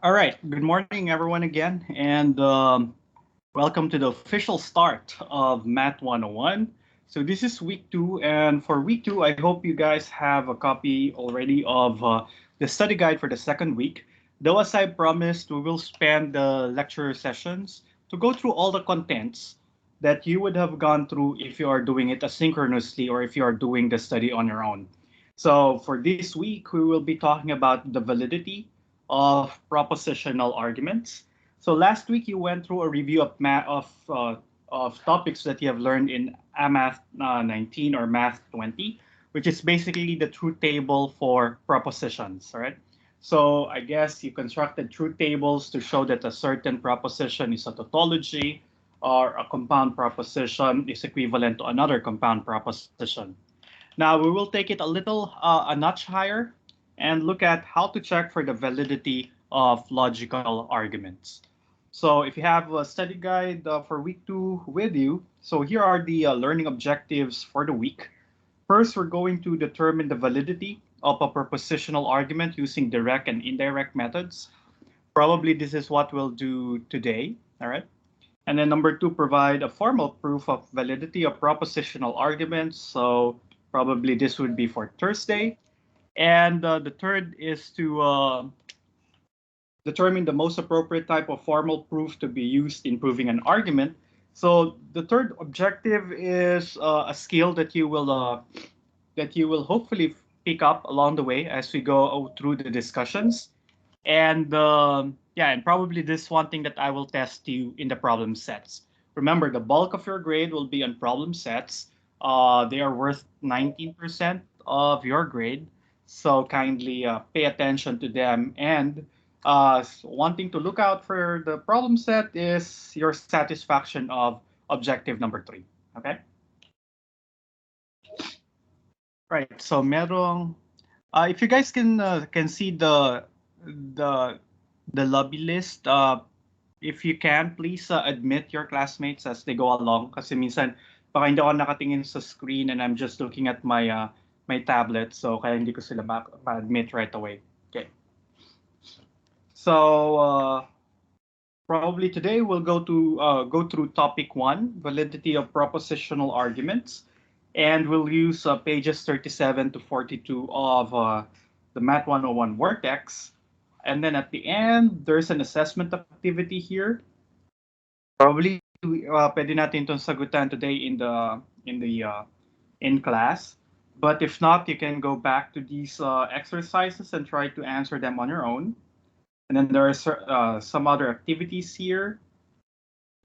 All right. Good morning, everyone, again, and welcome to the official start of Math 101. So this is week two, and for week two, I hope you guys have a copy already of the study guide for the second week. Though, as I promised, we will spend the lecture sessions to go through all the contents that you would have gone through if you are doing it asynchronously or if you are doing the study on your own. So for this week, we will be talking about the validity of propositional arguments. So last week you went through a review of of topics that you have learned in Math 19 or Math 20, which is basically the truth table for propositions. All right. So I guess you constructed truth tables to show that a certain proposition is a tautology, or a compound proposition is equivalent to another compound proposition. Now we will take it a notch higher and look at how to check for the validity of logical arguments. So if you have a study guide for week two with you, so here are the learning objectives for the week. First, we're going to determine the validity of a propositional argument using direct and indirect methods. Probably this is what we'll do today, all right? And then number two, provide a formal proof of validity of propositional arguments. So probably this would be for Thursday. And the third is to determine the most appropriate type of formal proof to be used in proving an argument. So the third objective is a skill that you will hopefully pick up along the way as we go through the discussions. And yeah, and probably this one thing that I will test you in the problem sets. Remember, the bulk of your grade will be on problem sets. They are worth 19% of your grade. So kindly pay attention to them. And one thing to look out for the problem set is your satisfaction of objective number three. Okay? Right. So merong if you guys can see the the lobby list, if you can, please admit your classmates as they go along. Kasi minsan, baka hindi ako nakatingin sa screen and I'm just looking at my tablet. So kaya hindi ko sila ma-admit right away. Okay. So probably today we'll go through topic one, validity of propositional arguments, and we'll use pages 37 to 42 of the Math 101 Vortex. And then at the end, there's an assessment activity here. Probably pwede natin itong sagutan today in class. But if not, you can go back to these exercises and try to answer them on your own. And then there are some other activities here.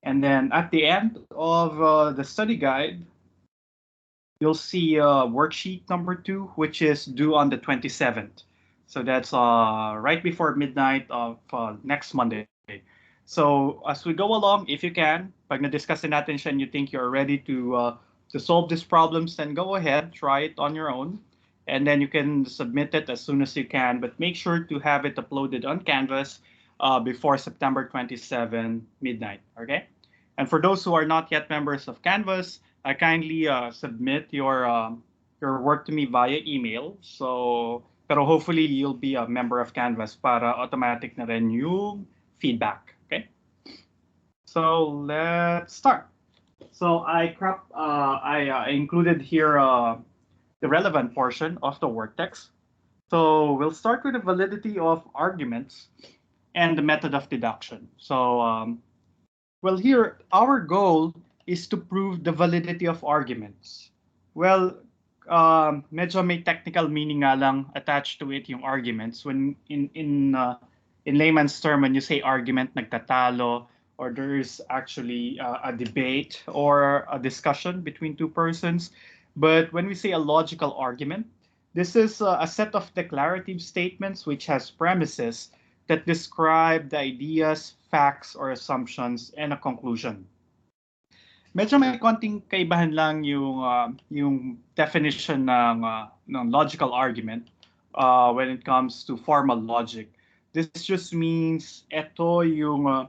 And then at the end of the study guide, you'll see worksheet number two, which is due on the 27th. So that's right before midnight of next Monday. So as we go along, if you can, pag na-discuss natin siya and you think you're ready to solve these problems, then go ahead, try it on your own. And then you can submit it as soon as you can, but make sure to have it uploaded on Canvas before September 27 midnight, okay? And for those who are not yet members of Canvas, I kindly submit your work to me via email. So, pero hopefully you'll be a member of Canvas para automatic na rin yung feedback. Okay. So let's start. So I included here the relevant portion of the work text. So we'll start with the validity of arguments and the method of deduction. So well, here, our goal is to prove the validity of arguments. Well, medyo may technical meaning nga lang attached to it yung arguments. When in layman's term, when you say argument, nagtatalo, or there's actually a debate or a discussion between two persons. But when we say a logical argument, this is a set of declarative statements which has premises that describe the ideas, facts, or assumptions, and a conclusion. Medyo may konting kaibahan lang yung definition ng logical argument when it comes to formal logic. This just means ito yung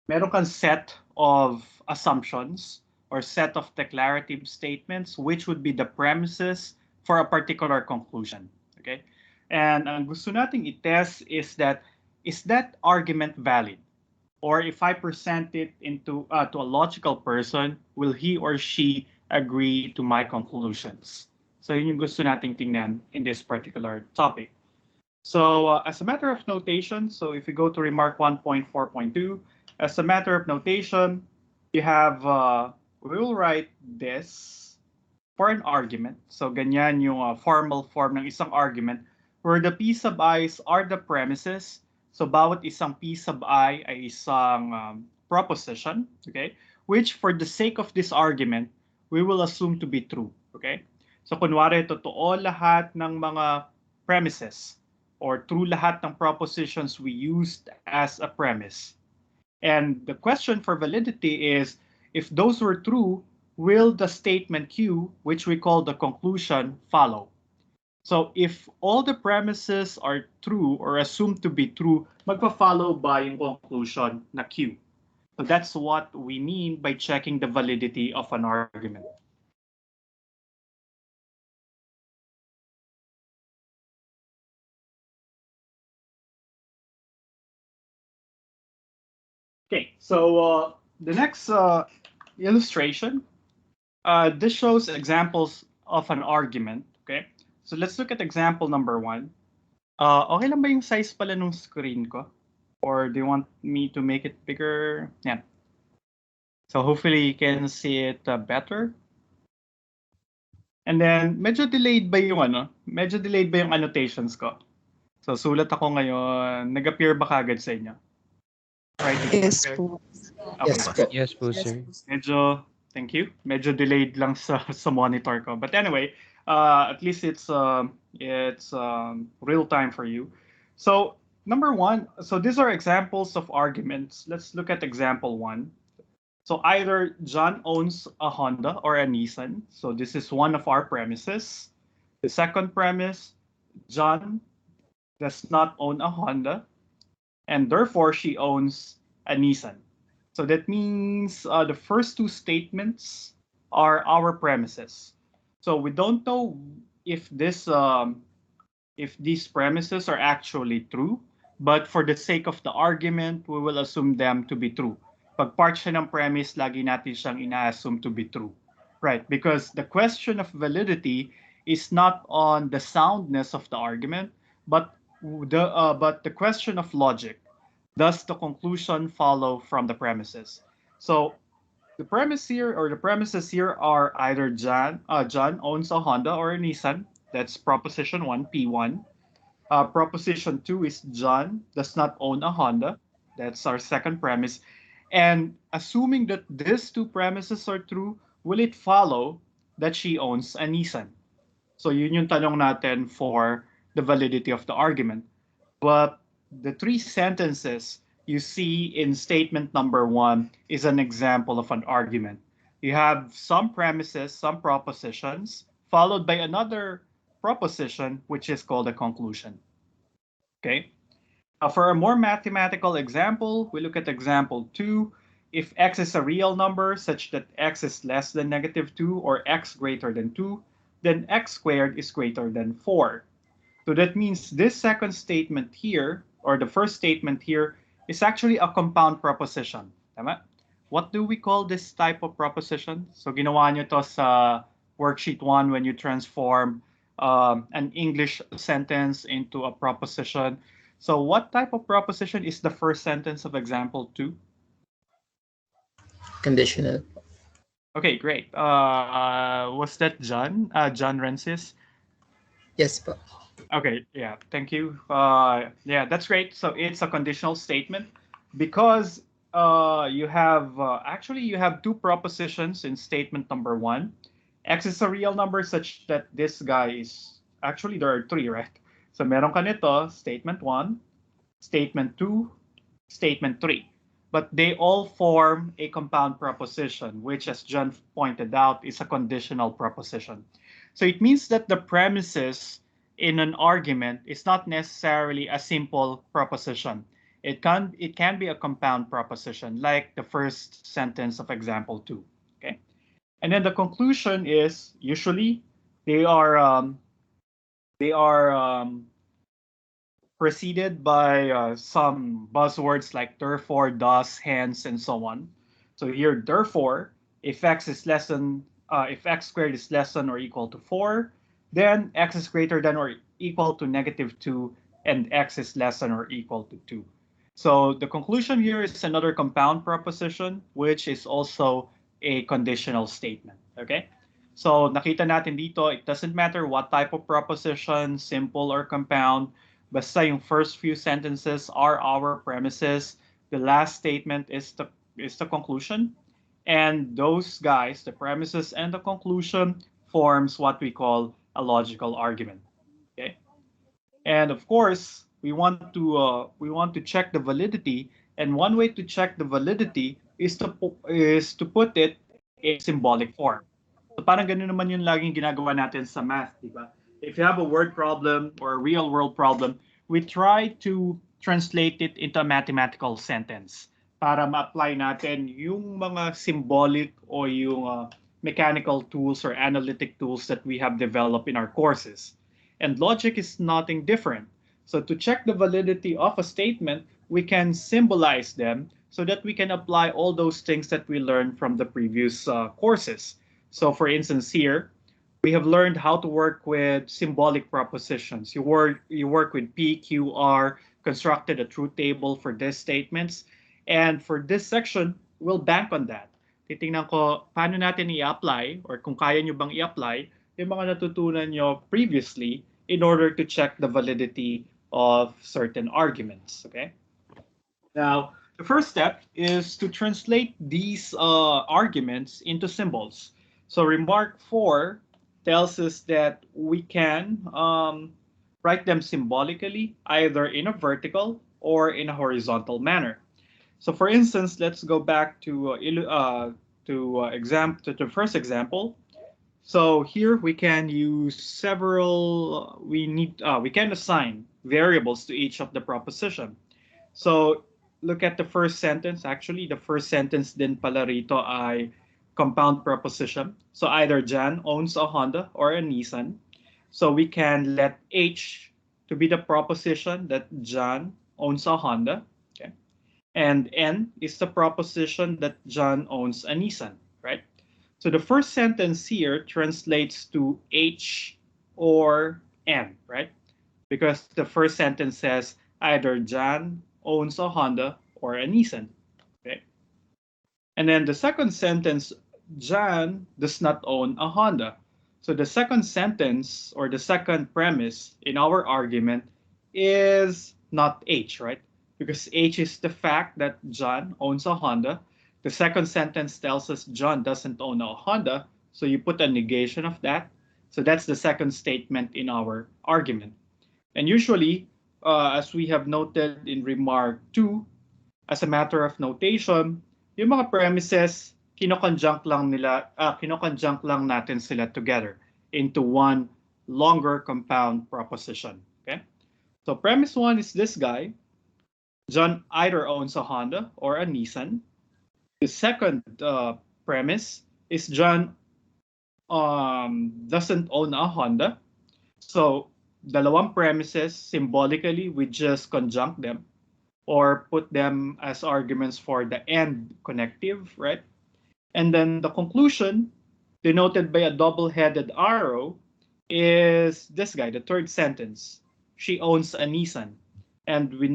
meron kang set of assumptions or set of declarative statements which would be the premises for a particular conclusion. Okay? And ang gusto nating i-test is that is that argument valid? Or if I present it to a logical person, will he or she agree to my conclusions? So yun yung gusto nating tingnan in this particular topic. So as a matter of notation, so if you go to remark 1.4.2, as a matter of notation, you have, we will write this for an argument. So ganyan yung formal form ng isang argument where the P sub i's are the premises. So bawat isang P sub I ay isang proposition, okay? Which for the sake of this argument, we will assume to be true, okay? So kunwari, totoo lahat ng mga premises or true lahat ng propositions we used as a premise. And the question for validity is, if those were true, will the statement Q, which we call the conclusion, follow? So if all the premises are true or assumed to be true, magpa-follow ba yung conclusion na Q? So that's what we mean by checking the validity of an argument. Okay, so the next illustration, this shows examples of an argument. Okay, so let's look at example number 1. Okay lang ba yung size pala nung screen ko? Or do you want me to make it bigger? Yeah. So hopefully you can see it better. And then, medyo delayed ba yung annotations ko? So sulat ako ngayon, nag-appear ba kagad sa inyo? Right? Yes po. Okay. Yes po, sir. Medyo, thank you. Medyo delayed lang sa monitor ko. But anyway, at least it's real time for you. So number 1, so these are examples of arguments. Let's look at example 1. So either John owns a Honda or a Nissan. So this is one of our premises. The second premise, John does not own a Honda, and therefore she owns a Nissan. So that means the first two statements are our premises. So we don't know if these premises are actually true, but for the sake of the argument, we will assume them to be true. Pag part siya ng premise, lagi natin siyang ina-assume to be true. Right, because the question of validity is not on the soundness of the argument, but the question of logic. Does the conclusion follow from the premises? So the premise here, or the premises here, are either John owns a Honda or a Nissan. That's proposition 1, P1. Proposition 2 is John does not own a Honda. That's our second premise. And assuming that these two premises are true, will it follow that she owns a Nissan? So yun yung tanong natin for the validity of the argument. But the 3 sentences you see in statement number 1 is an example of an argument. You have some premises, some propositions, followed by another proposition, which is called a conclusion. Okay. For a more mathematical example, we look at example 2. If x is a real number such that x is less than -2 or x greater than 2, then x squared is greater than 4. So that means this second statement here, or the first statement here, is actually a compound proposition. Tama? What do we call this type of proposition? So ginawa nyo to sa worksheet 1 when you transform an English sentence into a proposition. So what type of proposition is the first sentence of example 2? Conditional. Okay, great. Was that John? John Rensis? Yes po. Okay, yeah, thank you. Yeah, that's great. So it's a conditional statement because you have actually you have 2 propositions in statement number 1. X is a real number such that this guy is actually there are 3, right? So meron ka nito, statement 1, statement 2, statement 3. But they all form a compound proposition, which, as John pointed out, is a conditional proposition. So it means that the premises in an argument is not necessarily a simple proposition. It can be a compound proposition, like the first sentence of example 2. Okay, and then the conclusion is usually they are preceded by some buzzwords like therefore, thus, hence, and so on. So here, therefore, if if x squared is less than or equal to 4, then x is greater than or equal to -2, and x is less than or equal to 2. So the conclusion here is another compound proposition, which is also a conditional statement. Okay? So nakita natin dito, it doesn't matter what type of proposition, simple or compound, basta yung first few sentences are our premises, the last statement is the conclusion, and those guys, the premises and the conclusion, forms what we call a logical argument. Okay? And of course, we want to check the validity, and one way to check the validity is to put it in a symbolic form. So parang ganun naman yung laging ginagawa natin sa math, di ba? If you have a word problem or a real world problem, we try to translate it into a mathematical sentence para ma-apply natin yung mga symbolic o yung mechanical tools or analytic tools that we have developed in our courses. And logic is nothing different. So to check the validity of a statement, we can symbolize them so that we can apply all those things that we learned from the previous courses. So for instance here, we have learned how to work with symbolic propositions. You work with P, Q, R, constructed a truth table for these statements. And for this section, we'll bank on that. Titingnan ko paano natin i-apply or kung kaya nyo bang i-apply yung mga natutunan nyo previously in order to check the validity of certain arguments. Okay. Now, the first step is to translate these arguments into symbols. So remark 4 tells us that we can write them symbolically, either in a vertical or in a horizontal manner. So for instance, let's go back to the first example. So here we can use several. We can assign variables to each of the proposition. So look at the first sentence. Actually, the first sentence din pala rito ay compound proposition. So either Jan owns a Honda or a Nissan. So we can let H to be the proposition that Jan owns a Honda. Okay. And N is the proposition that John owns a Nissan, right? So the first sentence here translates to H or N, right? Because the first sentence says either John owns a Honda or a Nissan, okay? And then the second sentence, John does not own a Honda. So the second sentence or the second premise in our argument is not H, right? Because H is the fact that John owns a Honda. The second sentence tells us John doesn't own a Honda, so you put a negation of that. So that's the second statement in our argument. And usually, as we have noted in remark 2, as a matter of notation, yung mga premises, kinoconjunct lang natin sila together into one longer compound proposition. Okay? So premise 1 is this guy. John either owns a Honda or a Nissan. The second premise is John doesn't own a Honda. So dalawang premises, symbolically, we just conjunct them or put them as arguments for the end connective, right? And then the conclusion, denoted by a double-headed arrow, is this guy, the third sentence. She owns a Nissan. And we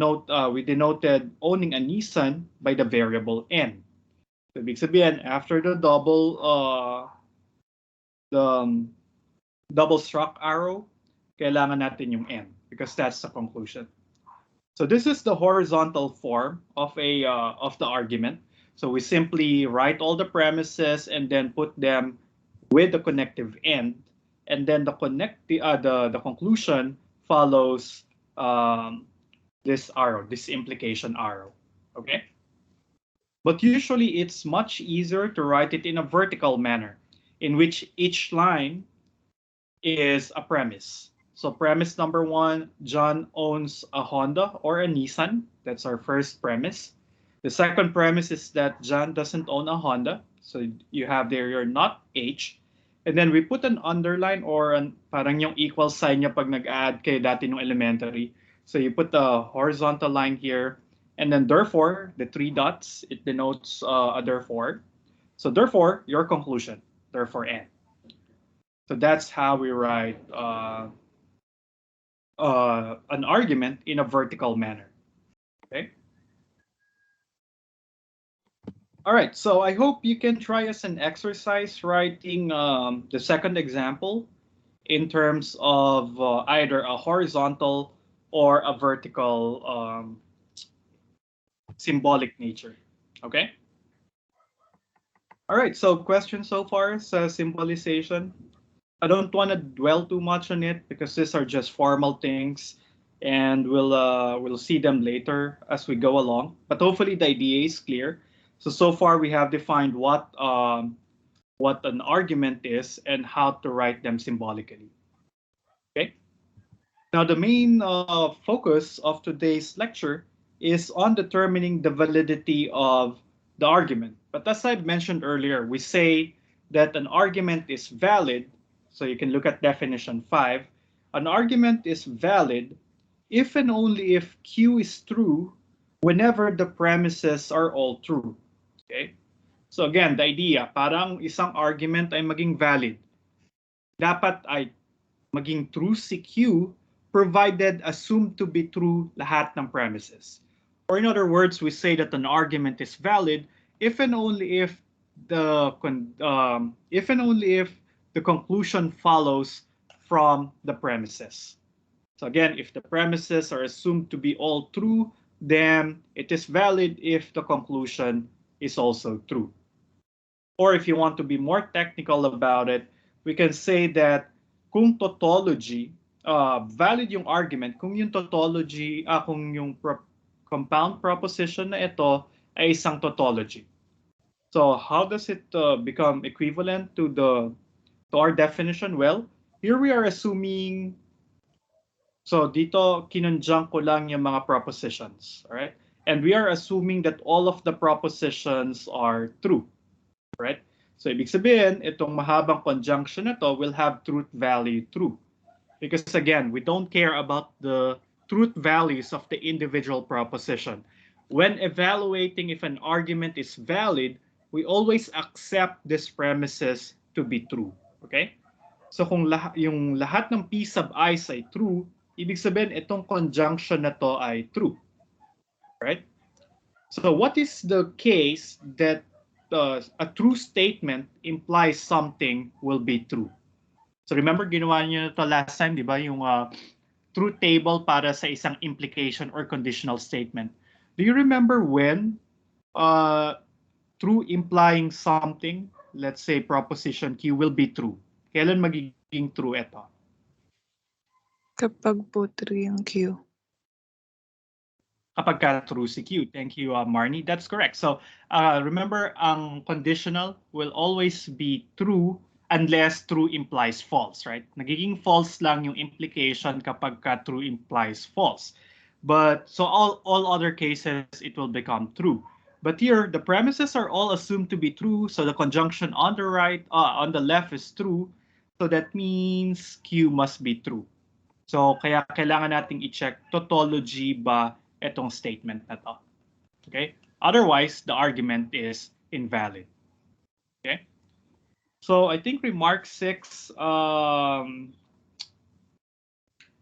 denoted owning a Nissan by the variable N. So ibig sabihin, after the double struck arrow, kailangan natin yung N because that's the conclusion. So this is the horizontal form of the argument. So we simply write all the premises and then put them with the connective end, and then the conclusion follows this arrow, this implication arrow. Okay. But usually it's much easier to write it in a vertical manner, in which each line is a premise. So premise number 1, John owns a Honda or a Nissan. That's our first premise. The second premise is that John doesn't own a Honda. So you have there your not H. And then we put an underline or parang yung equal sign niya pag nag-add kayo dati nung elementary. So you put the horizontal line here, and then therefore, the three dots, it denotes a therefore. So therefore, your conclusion, therefore N. So that's how we write an argument in a vertical manner. Okay. All right. So I hope you can try as an exercise writing the second example in terms of either a horizontal or a vertical symbolic nature. Okay. All right. So question so far says symbolization. I don't want to dwell too much on it because these are just formal things, and we'll see them later as we go along. But hopefully the idea is clear. So far we have defined what an argument is and how to write them symbolically. Okay. Now the main focus of today's lecture is on determining the validity of the argument. But as I mentioned earlier, we say that an argument is valid. So you can look at definition 5. An argument is valid if and only if Q is true whenever the premises are all true. Okay? So again, the idea, parang isang argument ay maging valid. Dapat ay maging true si Q provided assumed to be true lahat ng premises. Or in other words, we say that an argument is valid if and only if the conclusion follows from the premises. So again, if the premises are assumed to be all true, then it is valid if the conclusion is also true. Or if you want to be more technical about it, we can say that kung tautology, valid yung argument, kung yung tautology, kung yung compound proposition na ito ay isang tautology. So how does it become equivalent to our definition? Well, here we are assuming, so dito kinunjunk ko lang yung mga propositions, all right? And we are assuming that all of the propositions are true, right? So ibig sabihin, itong mahabang conjunction na to will have truth value true. Because again, we don't care about the truth values of the individual proposition. When evaluating if an argument is valid, we always accept these premises to be true. Okay? So kung yung lahat ng P sub i's ay true, ibig sabihin itong conjunction na to ay true. Right? So what is the case that a true statement implies something will be true? So remember, ginawa niyo na to last time, di ba? Yung truth table para sa isang implication or conditional statement. Do you remember when true implying something, let's say proposition Q, will be true? Kailan magiging true ito? Kapag po true yung Q. Kapag ka true si Q. Thank you, Marnie. That's correct. So remember, ang conditional will always be true unless true implies false, right? Nagiging false lang yung implication kapag ka true implies false. But so all other cases, it will become true. But here, the premises are all assumed to be true. So the conjunction on the right, on the left is true. So that means Q must be true. So kaya kailangan nating i-check tautology ba etong statement na to. Okay? Otherwise, the argument is invalid. Okay? So I think remark 6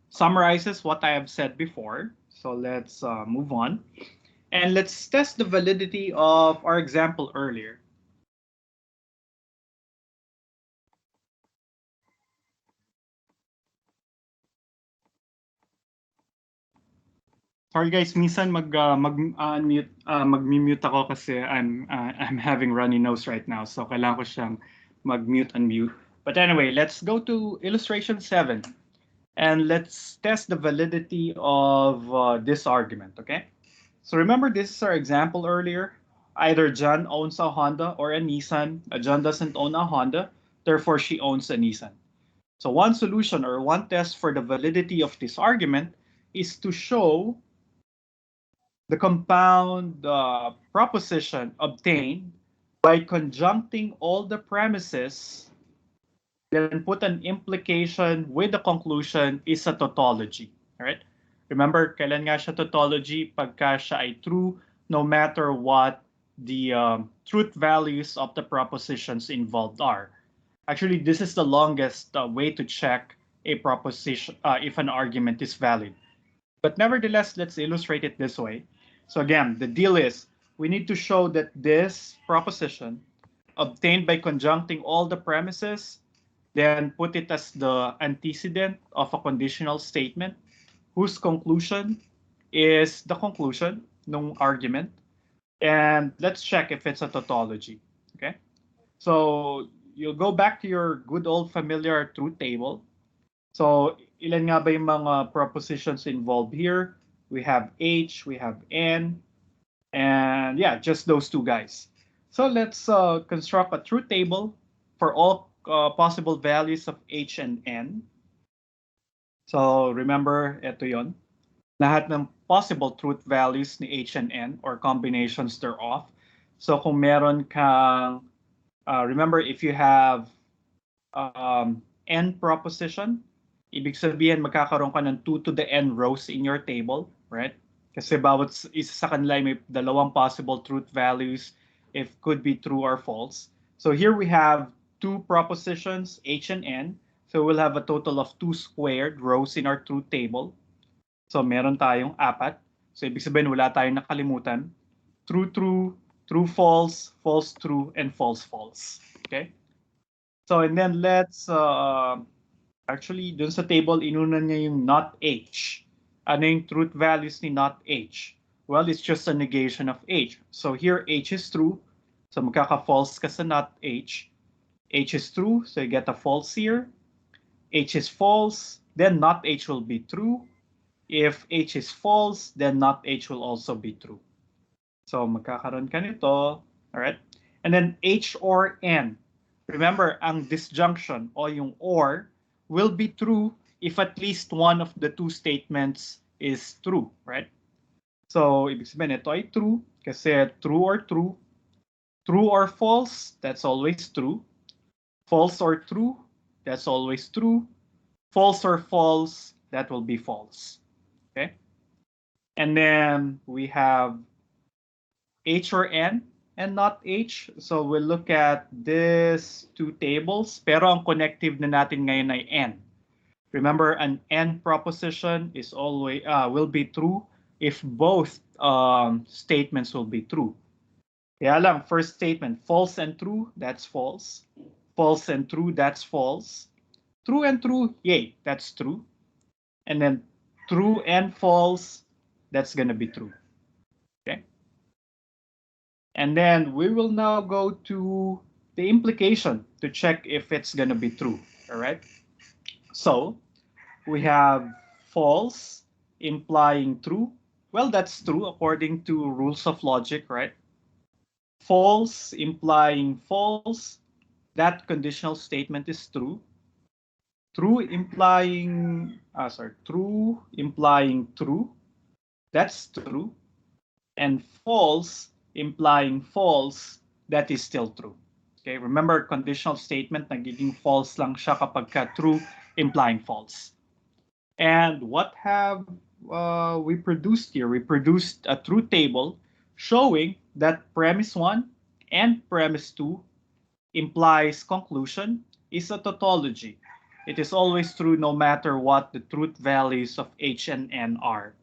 summarizes what I have said before. So let's move on. And let's test the validity of our example earlier. Sorry guys, minsan mag-mute ako kasi I'm having runny nose right now. So kailangan ko siyang mag-mute unmute. But anyway, let's go to illustration 7 and let's test the validity of this argument, okay? So remember, this is our example earlier. Either John owns a Honda or a Nissan. John doesn't own a Honda, therefore she owns a Nissan. So one solution or one test for the validity of this argument is to show the compound proposition obtained by conjuncting all the premises, then put an implication with the conclusion is a tautology. All right. Remember, kailan nga siya tautology? Pagka siya ay true, no matter what the truth values of the propositions involved are. Actually, this is the longest way to check a proposition if an argument is valid. But nevertheless, let's illustrate it this way. So again, the deal is we need to show that this proposition obtained by conjuncting all the premises, then put it as the antecedent of a conditional statement whose conclusion is the conclusion ng argument. And let's check if it's a tautology. Okay. So you'll go back to your good old familiar truth table. So ilan nga ba yung mga propositions involved here? We have H, we have N, and yeah, just those two guys. So let's construct a truth table for all possible values of H and N. So remember, ito yon. Lahat ng possible truth values ni H and N or combinations thereof. So kung meron kang, remember if you have N proposition, ibig sabihin magkakaroon ka ng 2 to the N rows in your table, right? Kasi bawat isa sa kanila may dalawang possible truth values if could be true or false. So here we have two propositions, H and N. So we'll have a total of 2 squared rows in our truth table. So meron tayong apat. So ibig sabihin wala tayong nakalimutan. True, true, true, false, false, true, and false, false. Okay? So and then let's actually dun sa table inuna niya yung not H. Ano yung truth values ni not H? Well, it's just a negation of H. So here H is true. So magkaka-false ka sa not H. H is true, so you get a false here. H is false, then not H will be true. If H is false, then not H will also be true. So magkakaroon ka nito, alright? And then H or N. Remember, ang disjunction o yung or will be true if at least one of the two statements is true, right? So ibig sabihin ito ay true kasi true or false, that's always true. False or true, that's always true. False or false, that will be false. Okay? And then we have H or N and not H. So we'll look at these two tables. Pero ang connective na natin ngayon ay N. Remember, an N proposition is always will be true if both statements will be true. Kaya lang, first statement, false and true, that's false. False and true, that's false. True and true, yay, that's true. And then true and false, that's going to be true. Okay. And then we will now go to the implication to check if it's going to be true. All right. So we have false implying true. Well, that's true according to rules of logic, right? False implying false. That conditional statement is true. True implying true. That's true. And false implying false, that is still true. Okay, remember conditional statement nagiging false lang siya kapag ka true implying false. And what have we produced here? We produced a truth table showing that premise 1 and premise 2 implies conclusion is a tautology. It is always true no matter what the truth values of H and N are.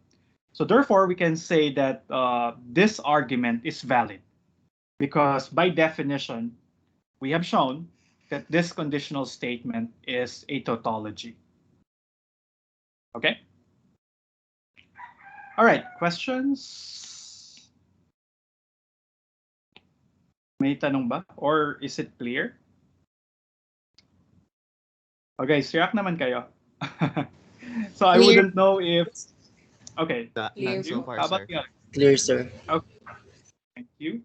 So therefore, we can say that this argument is valid because by definition, we have shown that this conditional statement is a tautology. Okay? All right, questions? May tanong ba? Or is it clear? Okay, react naman kayo. So I wouldn't know if... Okay. Clear so far, How about sir. you? Clear, sir. Okay. Thank you.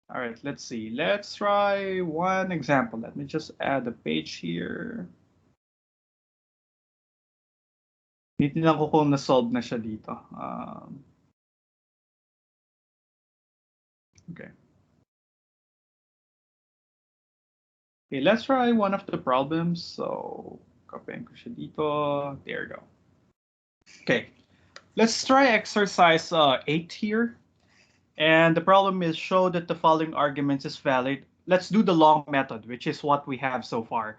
All right, let's see. Let's try one example. Let me just add a page here. Titignan ko kung na-solve na siya dito. Okay. Okay, let's try one of the problems. So, copying ko siya dito. There you go. Okay, let's try exercise 8 here. And the problem is show that the following arguments is valid. Let's do the long method, which is what we have so far.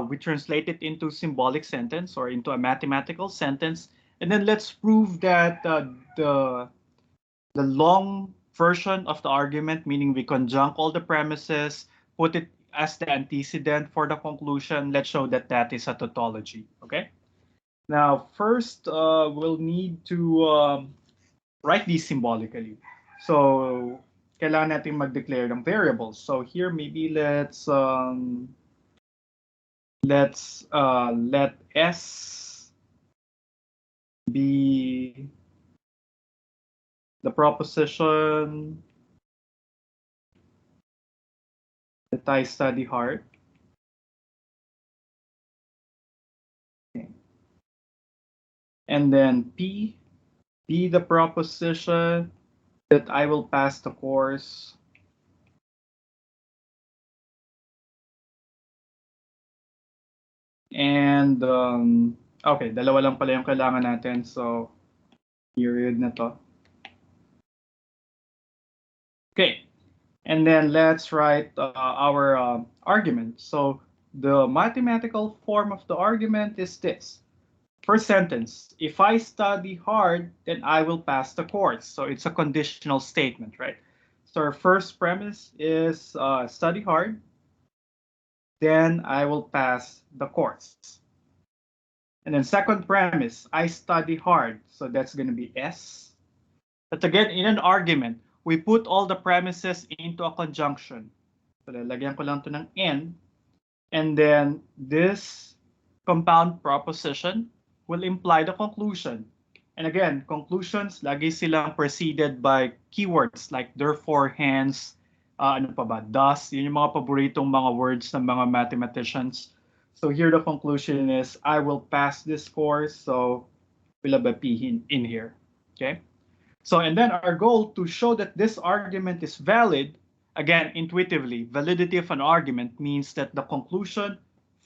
We translate it into symbolic sentence or into a mathematical sentence. And then let's prove that the long version of the argument, meaning we conjunct all the premises, put it as the antecedent for the conclusion. Let's show that that is a tautology. Okay. Now, first, we'll need to write these symbolically. So, kailangan natin mag-declare ng variables. So here, maybe let S be the proposition that I study hard. Okay. And then P be the proposition that I will pass the course. And, okay, dalawa lang pala yung kailangan natin. So, period na to. Okay, and then let's write our argument. So the mathematical form of the argument is this. First sentence, if I study hard, then I will pass the course. So it's a conditional statement, right? So our first premise is study hard, then I will pass the course. And then second premise, I study hard. So that's going to be S. But again, in an argument, we put all the premises into a conjunction. So lalagyan ko lang to ng N. And then this compound proposition will imply the conclusion. And again, conclusions, lagi silang preceded by keywords like therefore, hence, ano pa ba, thus. Yun yung mga paboritong mga words ng mga mathematicians. So here the conclusion is, I will pass this course. So we'll have a P in here. Okay. So, and then our goal to show that this argument is valid, again, intuitively, validity of an argument means that the conclusion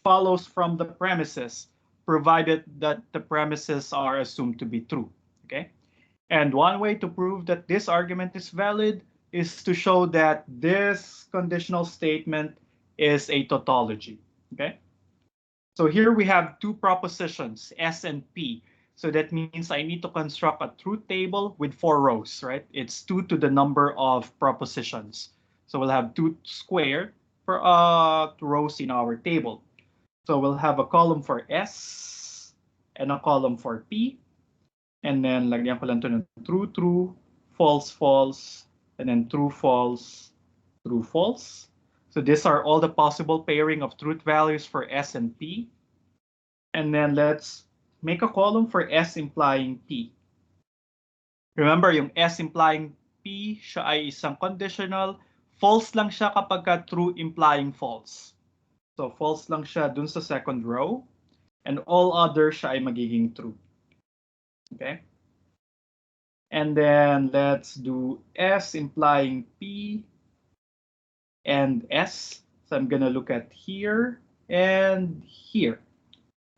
follows from the premises, provided that the premises are assumed to be true, okay? And one way to prove that this argument is valid is to show that this conditional statement is a tautology, okay? So here we have two propositions, S and P. So that means I need to construct a truth table with 4 rows, right? It's 2 to the number of propositions. So we'll have 2 squared for rows in our table. So we'll have a column for S and a column for P. And then lagyan ko lang to ng true, true, false, false, and then true, false, true, false. So these are all the possible pairing of truth values for S and P. And then let's make a column for S implying P. Remember, yung S implying P, siya ay isang conditional. False lang siya kapag ka true implying false. So false lang siya dun sa second row. And all other siya ay magiging true. Okay? And then let's do S implying P and S. So I'm gonna look at here and here.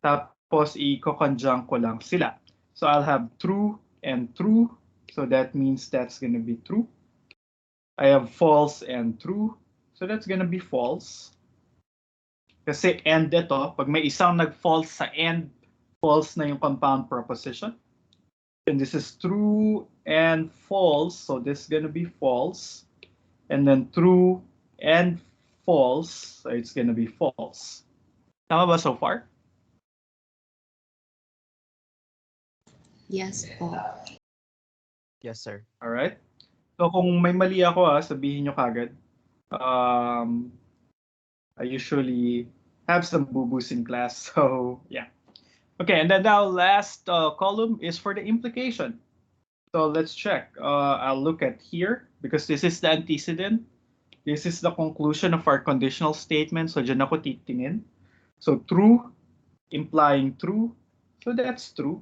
Tapos i-conjunct ko lang sila. So I'll have true and true. So that means that's gonna be true. I have false and true. So that's gonna be false. Kasi and ito, pag may isang nag-false sa end, false na yung compound proposition. And this is true and false. So this is gonna be false. And then true and false. So it's gonna be false. Tama ba so far? Yes po. Yes, sir. All right. So kung may mali ako, sabihin nyo kagad. I usually have some boo-boos in class, so yeah. Okay, and then now last column is for the implication. So let's check. I'll look at here because this is the antecedent. This is the conclusion of our conditional statement. So dyan ako titingin. So true implying true. So that's true.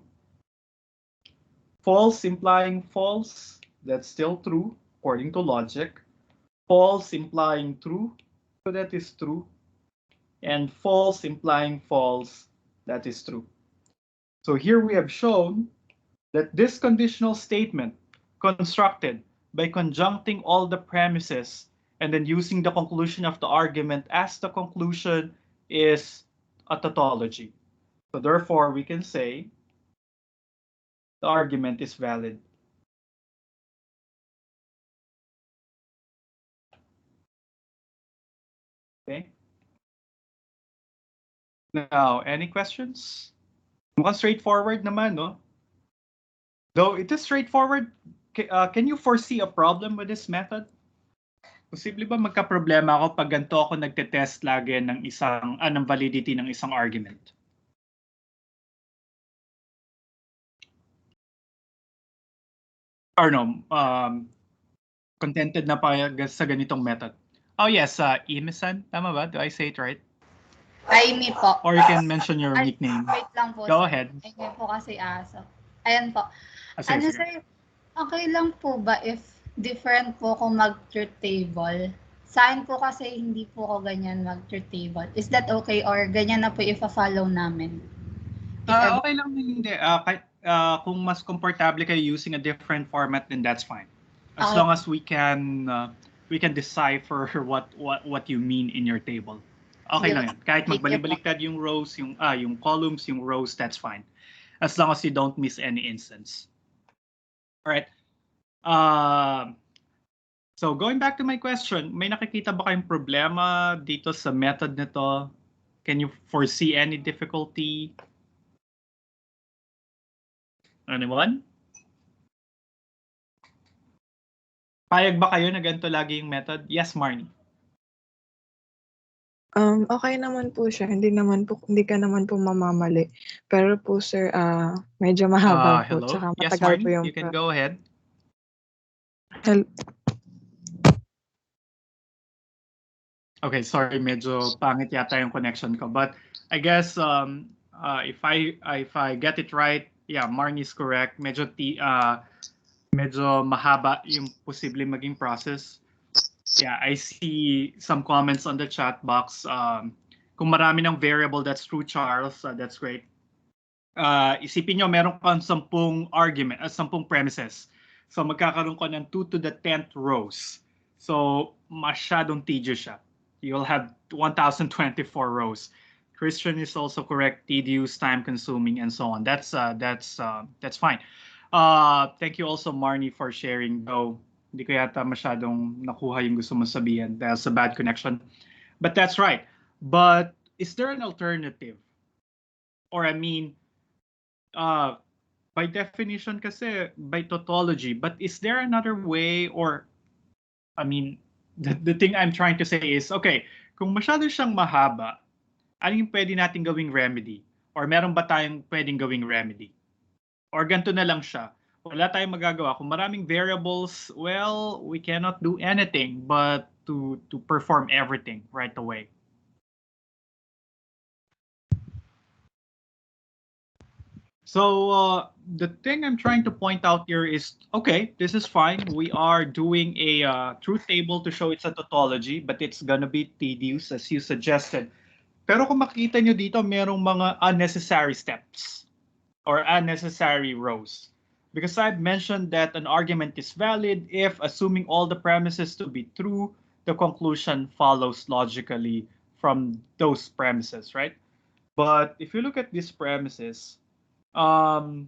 False implying false. That's still true according to logic. False implying true. So that is true. And false implying false. That is true. So here we have shown that this conditional statement constructed by conjuncting all the premises and then using the conclusion of the argument as the conclusion is a tautology. So therefore, we can say the argument is valid. Okay. Now, any questions? Mukhang straightforward naman, no? Though it is straightforward, can you foresee a problem with this method? Posible ba magka-problema ako pag ganito ako nagte-test lagi ng ng validity ng isang argument? Or no, contented na pa sa ganitong method? Oh yes, Imisan, tama ba? Do I say it right? Aimee po. Or you can mention your Ay, nickname. wait lang po. Go sir. ahead. Aimee po kasi aso. Ayan po. Sige, sige. Sir, okay lang po ba if different po kung mag-truth table? Sa akin po kasi hindi po ako ganyan mag-truth table. Is that okay or ganyan na po if-follow namin? Okay lang din hindi. Kung mas komportable kayo using a different format, then that's fine. As long as we can decipher what you mean in your table. Okay lang yan. Kahit magbalik-baliktad yung rows, yung columns, yung rows, that's fine. As long as you don't miss any instance. All right. So going back to my question, may nakikita ba kayong problema dito sa method nito? Can you foresee any difficulty? Anyone? Payag ba kayo na ganito lagi yung method? Yes, Marnie. Okay naman po siya. Hindi ka naman po mamamali. Pero po sir, medyo mahaba po. Hello? Tsaka Yes, matagal po Marnie, yung you can go ahead. Okay, sorry, medyo pangit yata yung connection ko. But I guess if I get it right, yeah, Marnie's correct. Medyo mahaba yung posible maging process. Yeah, I see some comments on the chat box. Kung marami ng variable, that's true, Charles. That's great. Isipin nyo, meron kang 10 argument, 10 premises. So magkakaroon ko ng 2 to the 10th rows. So masyadong tedious siya. You'll have 1,024 rows. Christian is also correct. Tedious, time consuming, and so on. That's fine. Thank you also, Marnie, for sharing. Though hindi ko yata masyadong nakuha yung gusto mo sabihin. That's a bad connection. But that's right. But is there an alternative? Or I mean, by definition kasi, by tautology, but is there another way? Or, I mean, the thing I'm trying to say is, okay, kung masyado siyang mahaba, ano yung pwede natin gawing remedy? Or meron ba tayong pwedeng gawing remedy? Or ganito na lang siya. Wala tayong magagawa. Kung maraming variables, well, we cannot do anything but to perform everything right away. So the thing I'm trying to point out here is, okay, this is fine. We are doing a truth table to show it's a tautology, but it's gonna be tedious as you suggested. Pero kung makita nyo dito, merong mga unnecessary steps or unnecessary rows. Because I've mentioned that an argument is valid if, assuming all the premises to be true, the conclusion follows logically from those premises, right? But if you look at these premises,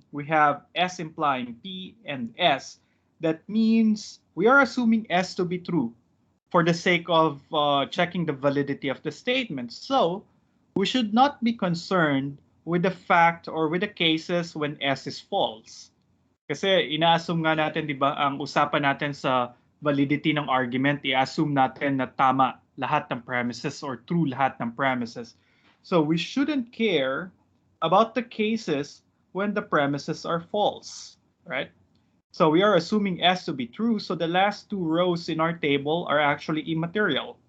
we have S implying P and S. That means we are assuming S to be true for the sake of checking the validity of the statement. So we should not be concerned with the fact or with the cases when S is false. Kasi ina-assume nga natin, di ba, ang usapan natin sa validity ng argument, i-assume natin na tama lahat ng premises or true lahat ng premises. So we shouldn't care about the cases when the premises are false, right? So we are assuming S to be true, so the last 2 rows in our table are actually immaterial.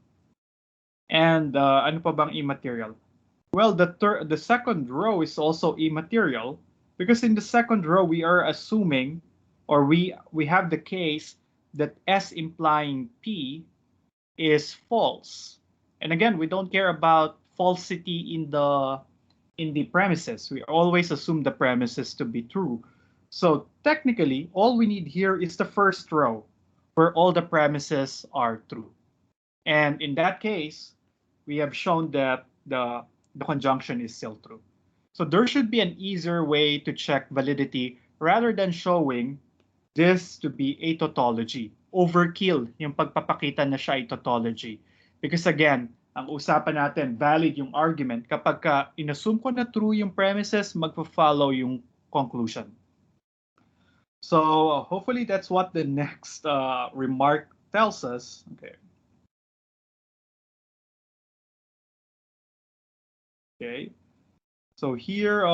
And ano pa bang immaterial? Well, the second row is also immaterial because in the second row we are assuming, or we have the case that S implying P is false. And again, we don't care about falsity in the in the premises. We always assume the premises to be true. So technically, all we need here is the first row where all the premises are true. And in that case, we have shown that the conjunction is still true. So there should be an easier way to check validity rather than showing this to be a tautology. Overkill yung pagpapakita na siya ay tautology. Because again, ang usapan natin, valid yung argument. Kapag inassume ko na true yung premises, magpa-follow yung conclusion. So hopefully that's what the next remark tells us. Okay. Okay. So here,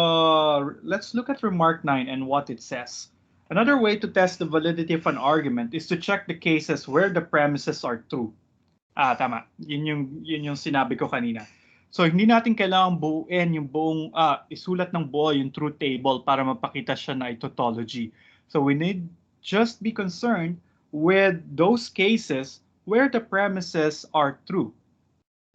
let's look at remark 9 and what it says. Another way to test the validity of an argument is to check the cases where the premises are true. Tama. Yun yung sinabi ko kanina. So hindi natin kailangang buuin yung buong, isulat ng buo yung truth table para mapakita siya na ay tautology. So we need just be concerned with those cases where the premises are true.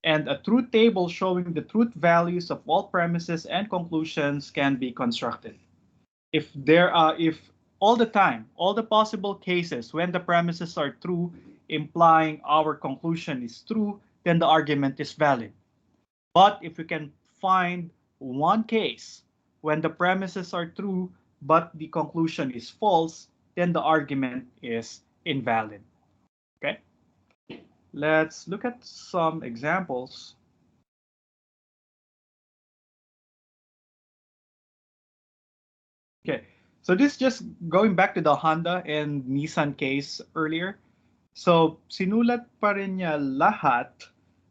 And a truth table showing the truth values of all premises and conclusions can be constructed. If all the time, all the possible cases when the premises are true, implying our conclusion is true, then the argument is valid. But if we can find one case when the premises are true, but the conclusion is false, then the argument is invalid. Okay? Let's look at some examples. Okay, so this just going back to the Honda and Nissan case earlier. So sinulat pa rin niya lahat,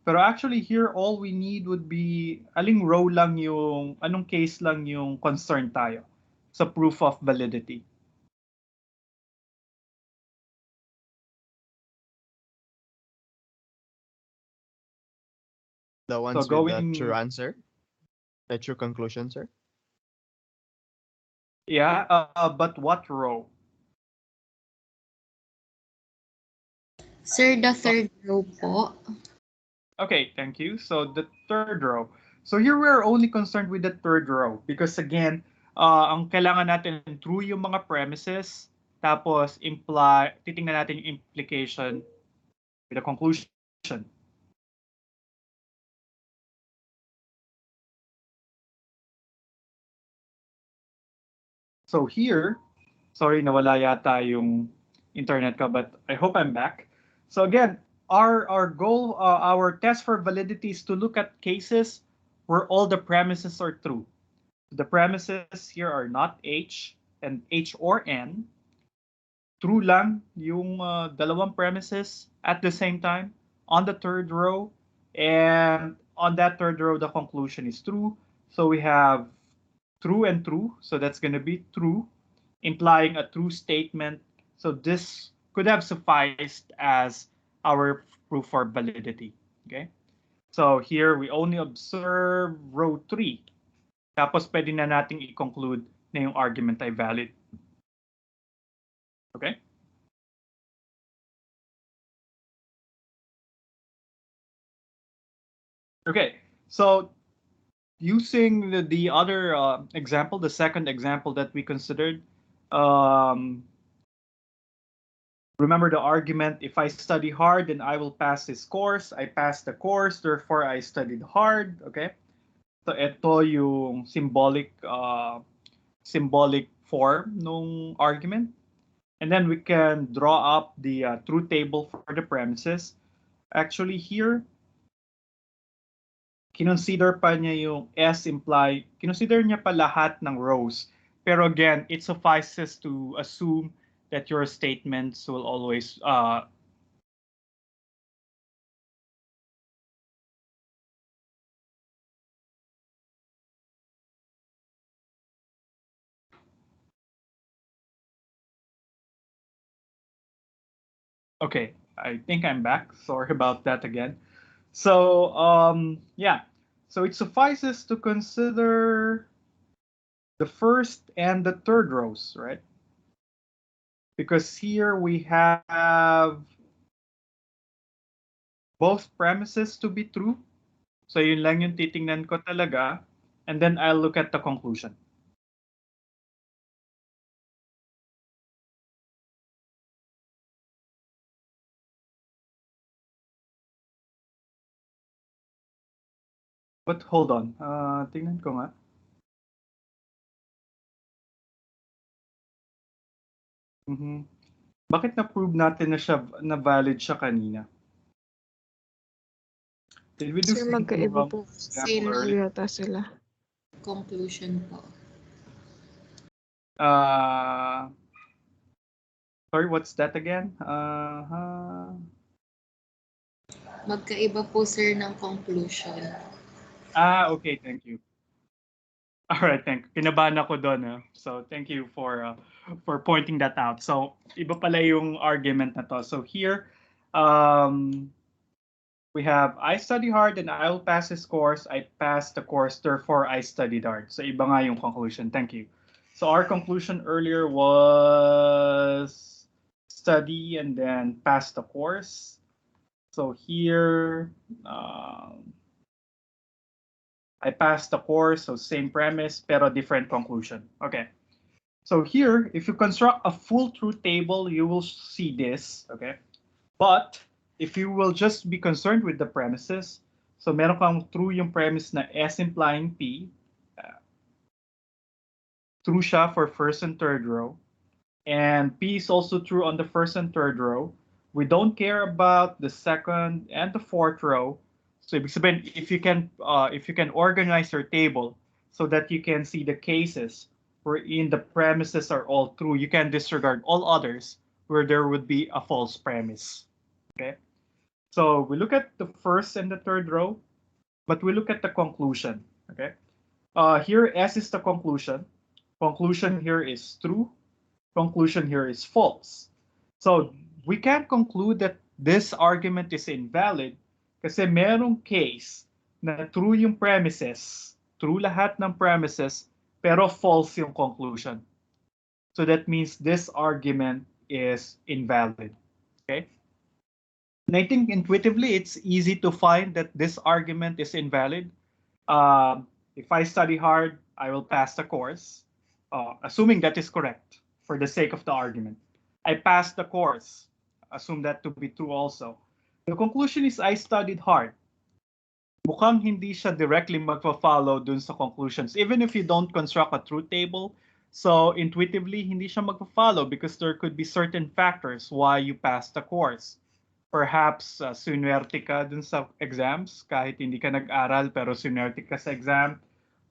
pero actually here all we need would be aling row lang yung, anong case lang yung concern tayo sa proof of validity. The ones So with the going, true answer, the true conclusion, sir. yeah, but what row? Sir, the third row po. Okay, thank you. So the third row. So here we're only concerned with the third row because again, ang kailangan natin true yung mga premises, tapos titingnan natin yung implication with the conclusion. So here, sorry nawala yata yung internet ko, but I hope I'm back. So again, our goal, our test for validity is to look at cases where all the premises are true. The premises here are not H and H or N. True lang yung dalawang premises at the same time on the third row. And on that third row, the conclusion is true. So we have true and true. So that's going to be true, implying a true statement. So this could have sufficed as our proof for validity. Okay. So here we only observe row 3. Tapos pwede na nating i-conclude na yung argument ay valid. Okay? Okay, so using the other example, the second example that we considered, remember the argument, if I study hard, then I will pass this course. I passed the course, therefore I studied hard. Okay? So ito yung symbolic form nung argument. And then we can draw up the truth table for the premises. Actually here, kinonsider pa niya yung S imply, kinonsider niya pa lahat ng rows. Pero again, it suffices to assume that your statements will always okay, I think I'm back. Sorry about that again. So yeah, so it suffices to consider the first and the third rows, right? Because here we have both premises to be true. So yun lang yung titingnan ko talaga. and then I'll look at the conclusion. But hold on, tingnan ko nga. Bakit na-prove natin na siya na valid siya kanina? Did we do Sir, something magkaiba wrong? po. Same Example Po yata sila. conclusion po. Sorry, what's that again? Magkaiba po sir ng conclusion. Okay, thank you. All right, thank you. Kinabahan ako doon. So thank you for pointing that out. So iba pala yung argument na to. So here, we have I study hard and I will pass this course. I passed the course, therefore I studied hard. So iba nga yung conclusion. Thank you. So our conclusion earlier was study and then pass the course. So here, I passed the course, so same premise, pero different conclusion. Okay. So here, if you construct a full truth table, you will see this, okay? But if you will just be concerned with the premises, so meron kang true yung premise na S implying P, true siya for first and third row, and P is also true on the first and third row. We don't care about the second and the fourth row. So ibig sabihin, if you can organize your table so that you can see the cases wherein the premises are all true, you can disregard all others where there would be a false premise. Okay. So we look at the first and the third row, but we look at the conclusion. Okay. Here S is the conclusion. Conclusion here is true. Conclusion here is false. So we can't conclude that this argument is invalid kasi merong case na true yung premises, true lahat ng premises, pero false yung conclusion. So that means this argument is invalid. Okay? And I think intuitively it's easy to find that this argument is invalid. If I study hard, I will pass the course, assuming that is correct for the sake of the argument. I passed the course, assume that to be true also. The conclusion is I studied hard. Mukhang hindi siya directly magpa-follow dun sa conclusions. Even if you don't construct a truth table, so intuitively, hindi siya magpa-follow because there could be certain factors why you passed the course. Perhaps swinerte ka dun sa exams, kahit hindi ka nag-aral pero swinerte ka sa exam.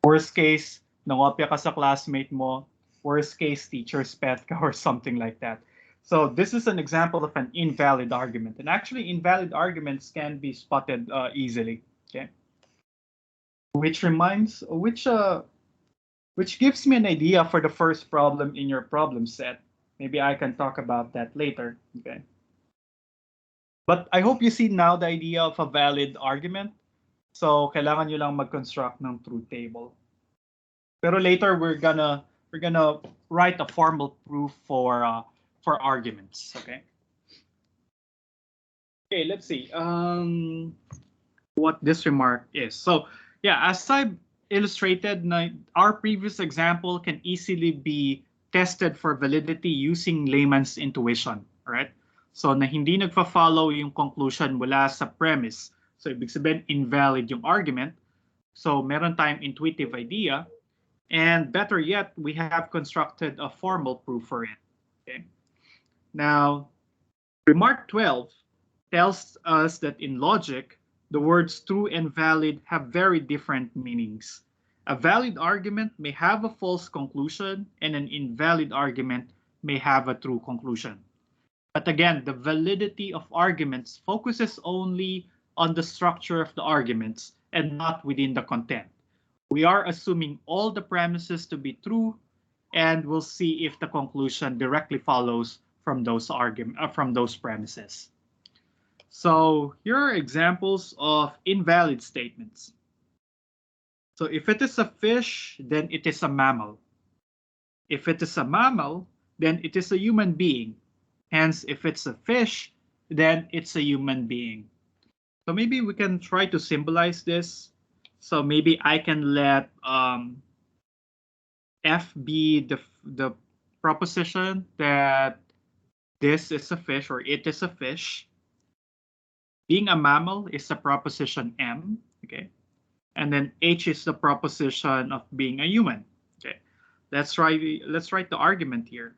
Worst case, nangopya ka sa classmate mo. Worst case, teacher's pet ka or something like that. So this is an example of an invalid argument. And actually, invalid arguments can be spotted easily. Okay. Which gives me an idea for the first problem in your problem set. Maybe I can talk about that later. Okay. But I hope you see now the idea of a valid argument. So kailangan nyo lang mag-construct ng truth table. Pero later we're gonna write a formal proof for arguments. Okay. Okay, let's see what this remark is. So yeah, as I illustrated, our previous example can easily be tested for validity using layman's intuition. All right. So na hindi nagfa-follow yung conclusion mula sa premise. So ibig sabihin invalid yung argument. So meron tayong intuitive idea. And better yet, we have constructed a formal proof for it. Okay. Now, remark 12 tells us that in logic, the words true and valid have very different meanings. A valid argument may have a false conclusion, and an invalid argument may have a true conclusion. But again, the validity of arguments focuses only on the structure of the arguments and not within the content. We are assuming all the premises to be true, and we'll see if the conclusion directly follows from those premises. So here are examples of invalid statements. So if it is a fish, then it is a mammal. If it is a mammal, then it is a human being. Hence, if it's a fish, then it's a human being. So maybe we can try to symbolize this. So maybe I can let F be the proposition that this is a fish or it is a fish. Being a mammal is the proposition M, okay? And then H is the proposition of being a human, okay? Let's write the argument here.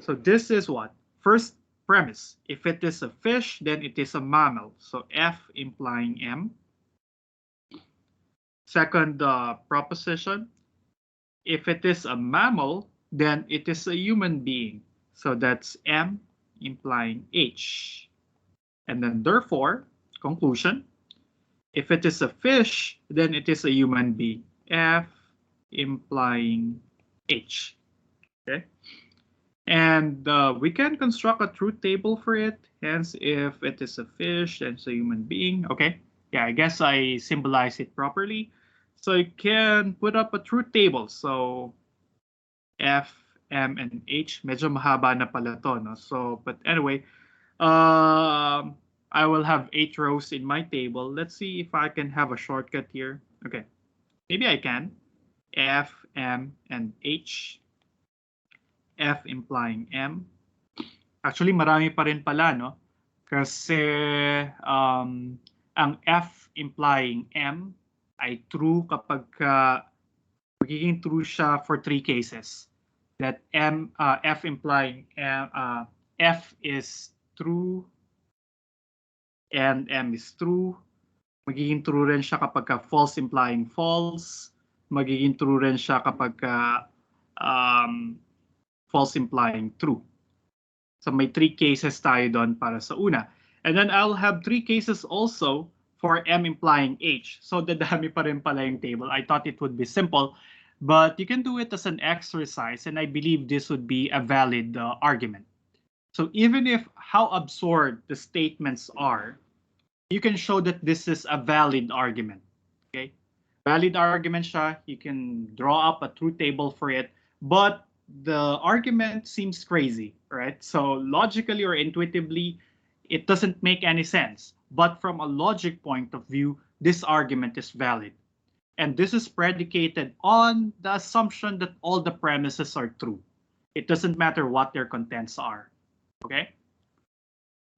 So this is what? First premise. If it is a fish, then it is a mammal. So F implying M. Second proposition. If it is a mammal, then it is a human being. So that's M implying H. And then therefore, conclusion, if it is a fish, then it is a human being. F implying H. Okay. And we can construct a truth table for it. Hence, if it is a fish, then it's a human being. Okay. Yeah, I guess I symbolize it properly. So you can put up a truth table. So F, M, and H. Medyo mahaba na pala to, no? So, but anyway, I will have 8 rows in my table. Let's see if I can have a shortcut here. Okay, maybe I can. F, M, and H. F implying M. Actually, marami pa rin pala, no? Kasi ang F implying M ay true kapag magiging true siya for 3 cases. That F implying F is true and M is true. Magiging true rin siya kapag false implying false. Magiging true rin siya kapag false implying true. So may 3 cases tayo doon para sa una. And then I'll have 3 cases also for M implying H. So dadami pa rin pala yung table. I thought it would be simple, but you can do it as an exercise, and I believe this would be a valid argument. So even if how absurd the statements are, you can show that this is a valid argument. Okay, valid argument siya. You can draw up a truth table for it, but the argument seems crazy, right? So logically or intuitively, it doesn't make any sense. But from a logic point of view, this argument is valid. And this is predicated on the assumption that all the premises are true. It doesn't matter what their contents are. Okay?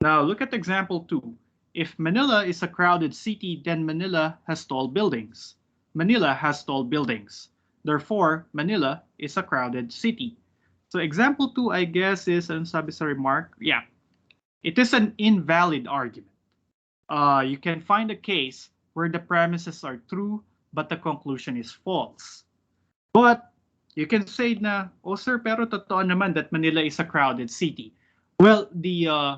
Now look at example 2. If Manila is a crowded city, then Manila has tall buildings. Manila has tall buildings. Therefore, Manila is a crowded city. So example 2, I guess, is, ano sabi sa remark? Yeah, it is an invalid argument. You can find a case where the premises are true, but the conclusion is false. But you can say na, oh sir, pero totoo naman that Manila is a crowded city. Well, the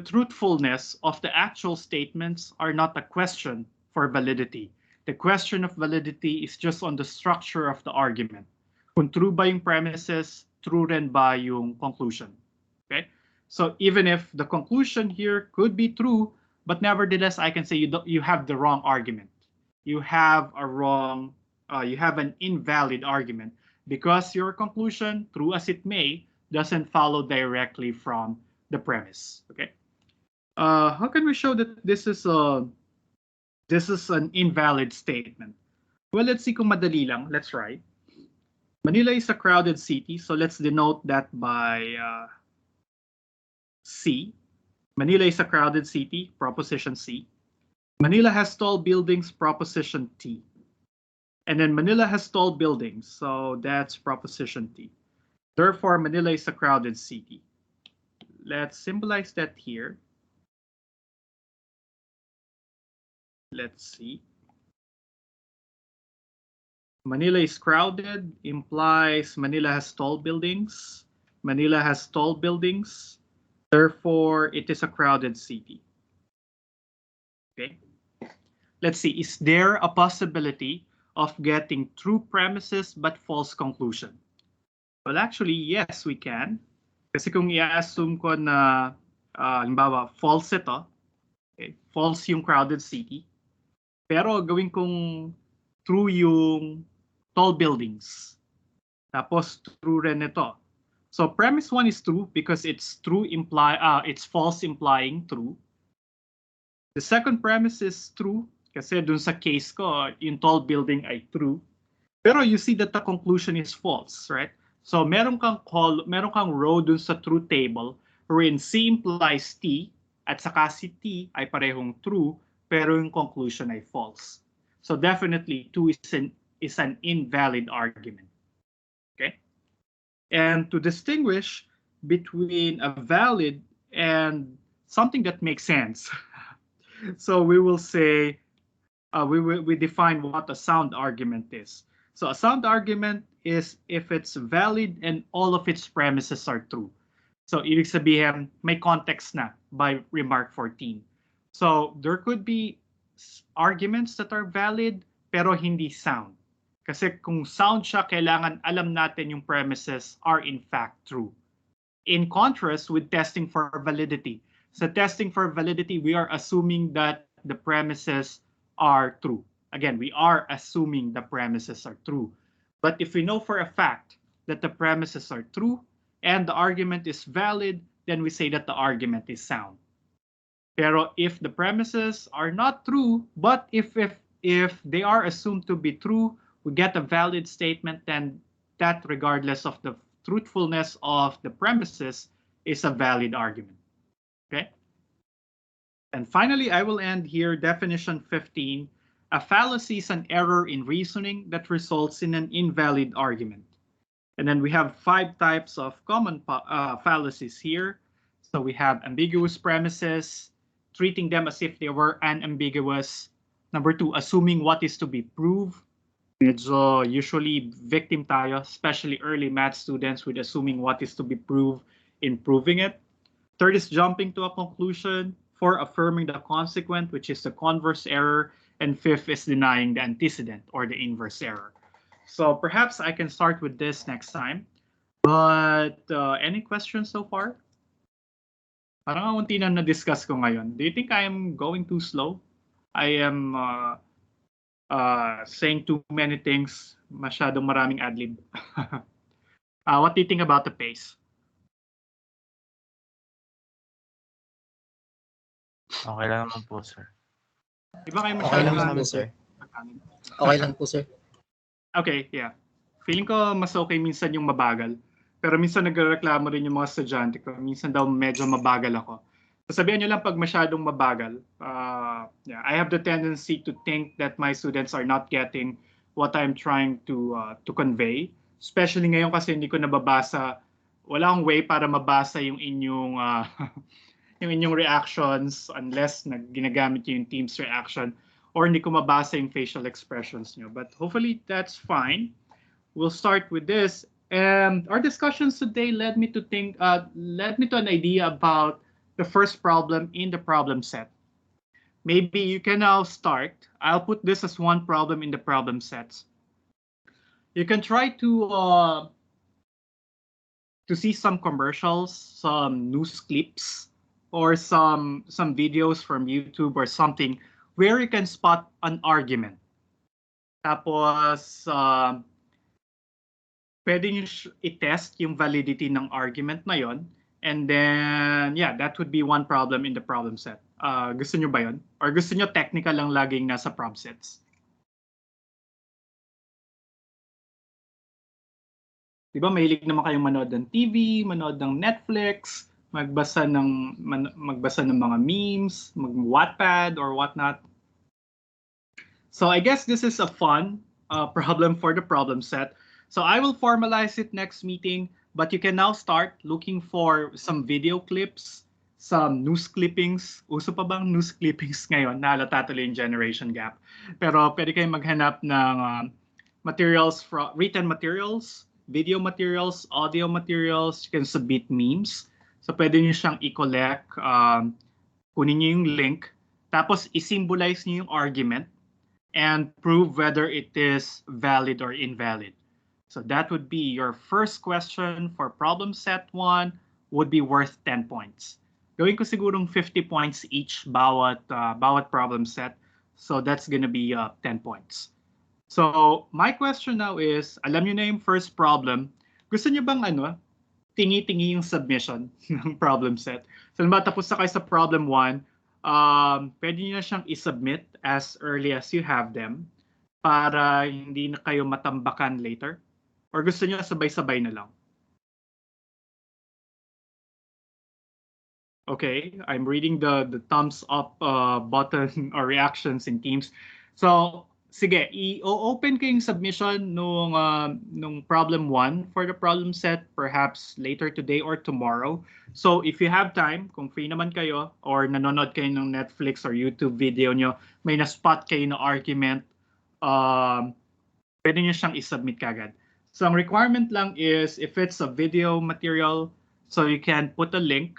truthfulness of the actual statements are not a question for validity. The question of validity is just on the structure of the argument. Kung true ba yung premises, true rin ba yung conclusion. Okay? So even if the conclusion here could be true, but nevertheless, I can say you have the wrong argument. You have an invalid argument because your conclusion, true as it may, doesn't follow directly from the premise. Okay. How can we show that this is an invalid statement? Well, let's see kung madali lang. Let's try. Manila is a crowded city, so let's denote that by C. Manila is a crowded city, proposition C. Manila has tall buildings, proposition T. And then Manila has tall buildings, so that's proposition T. Therefore, Manila is a crowded city. Let's symbolize that here. Let's see. Manila is crowded implies Manila has tall buildings. Manila has tall buildings. Therefore, it is a crowded city. Okay. Let's see. Is there a possibility of getting true premises but false conclusion? Well, actually, yes, we can. Kasi kung i-assume ko na, halimbawa, false ito, okay, false yung crowded city, pero gawin kong true yung tall buildings. Tapos true rin ito. So premise 1 is true because it's false implying true. The second premise is true Kasi dun sa case ko, yung tall building ay true. Pero you see that the conclusion is false, right? So meron kang row dun sa truth table wherein C implies T at saka si T ay parehong true pero yung conclusion ay false. So definitely 2 is an invalid argument. Okay? And to distinguish between a valid and something that makes sense. So we will say we define what a sound argument is. So a sound argument is if it's valid and all of its premises are true. So ibig sabihin, may context na by remark 14. So there could be arguments that are valid pero hindi sound. Kasi kung sound siya, kailangan alam natin yung premises are in fact true. In contrast with testing for validity. So testing for validity, we are assuming that the premises are true. Again, we are assuming the premises are true. But if we know for a fact that the premises are true and the argument is valid, then we say that the argument is sound. Pero if the premises are not true, but if they are assumed to be true, we get a valid statement, then that regardless of the truthfulness of the premises is a valid argument. Okay? And finally, I will end here, definition 15. A fallacy is an error in reasoning that results in an invalid argument. And then we have 5 types of common fallacies here. So we have ambiguous premises, treating them as if they were unambiguous. Number 2, assuming what is to be proved. Medyo usually victim tayo, especially early math students, with assuming what is to be proved in proving it. Third is jumping to a conclusion. 4, affirming the consequent, which is the converse error. And 5th is denying the antecedent or the inverse error. So perhaps I can start with this next time. But any questions so far? Parang unti na na-discuss ko ngayon. Do you think I am going too slow? I am saying too many things, masyadong maraming adlib. What do you think about the pace? Okay lang naman po, sir. Di ba kayo Okay lang masyadong sa amin, sir. Okay lang po, sir. Okay, yeah. Feeling ko mas okay minsan yung mabagal. Pero minsan nagreklamo rin yung mga estudyante ko. Minsan daw medyo mabagal ako. So sabihan nyo lang pag masyadong mabagal. Yeah, I have the tendency to think that my students are not getting what I'm trying to convey. Especially ngayon kasi hindi ko nababasa. Wala akong way para mabasa yung inyong yung inyong reactions unless ginagamit nyo yung team's reaction or hindi ko mabasa yung facial expressions nyo. But hopefully that's fine. We'll start with this. And our discussions today led me to an idea about the first problem in the problem set. Maybe you can now start. I'll put this as one problem in the problem sets. You can try to see some commercials, some news clips, or some videos from YouTube or something where you can spot an argument. Tapos, pwede nyo i-test yung validity ng argument na yon. And then, yeah, that would be one problem in the problem set. Gusto nyo ba yun? Or gusto nyo technical lang laging nasa prob sets? Di ba mahilig naman kayong manood ng TV, manood ng Netflix, magbasa ng mga memes, mag-Wattpad or whatnot. So I guess this is a fun problem for the problem set. So I will formalize it next meeting, but you can now start looking for some video clips, some news clippings. Uso pa bang news clippings ngayon? Nahalata tuloy yung generation gap. Pero pwede kayong maghanap ng materials, written materials, video materials, audio materials. You can submit memes. So pwede nyo siyang i-collect, kunin nyo yung link, tapos i-symbolize nyo yung argument and prove whether it is valid or invalid. So that would be your first question for problem set 1 would be worth 10 points. Gawin ko sigurong 50 points each bawat problem set. So that's gonna be 10 points. So my question now is, alam nyo na yung first problem. Gusto nyo bang tingi-tingi yung submission ng problem set? So tapos na kayo sa problem 1, pwede nyo na siyang isubmit as early as you have them para hindi na kayo matambakan later? Or gusto nyo sabay-sabay na lang? Okay, I'm reading the thumbs up button or reactions in Teams. So, sige, i-open ko yung submission nung problem 1 for the problem set perhaps later today or tomorrow. So, if you have time, kung free naman kayo or nanonood kayo ng Netflix or YouTube video nyo, may na-spot kayo na argument, pwede nyo siyang isubmit kagad. So, ang requirement lang is if it's a video material, so you can put a link.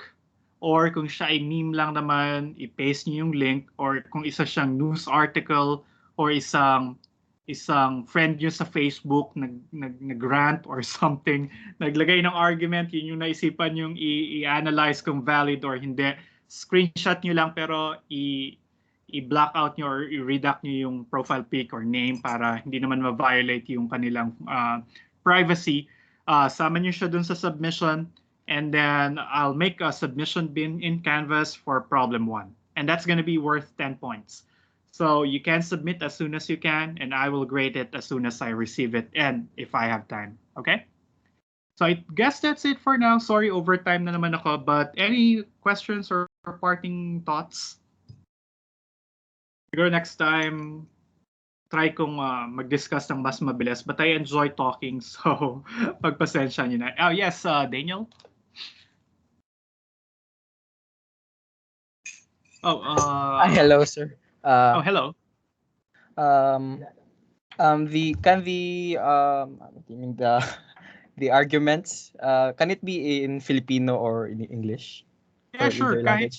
Or kung siya ay meme lang naman, i-paste niyo yung link. Or kung isa siyang news article or isang friend niyo sa Facebook nag-rant or something, naglagay ng argument, yun yung naisipan yung i-analyze kung valid or hindi. Screenshot niyo lang pero i-block out niyo or i-redact niyo yung profile pic or name para hindi naman ma-violate yung kanilang privacy. Sama niyo siya dun sa submission. And then I'll make a submission bin in Canvas for problem 1. And that's going to be worth 10 points. So you can submit as soon as you can, and I will grade it as soon as I receive it and if I have time. Okay? So I guess that's it for now. Sorry, overtime na naman ako, but any questions or parting thoughts? Siguro next time, try kong mag-discuss ng mas mabilis, but I enjoy talking, so pagpasensya nyo na. Oh, yes, Daniel? Hello, sir. Hello. The arguments can it be in Filipino or in English? Yeah, Or sure. either Kahit language?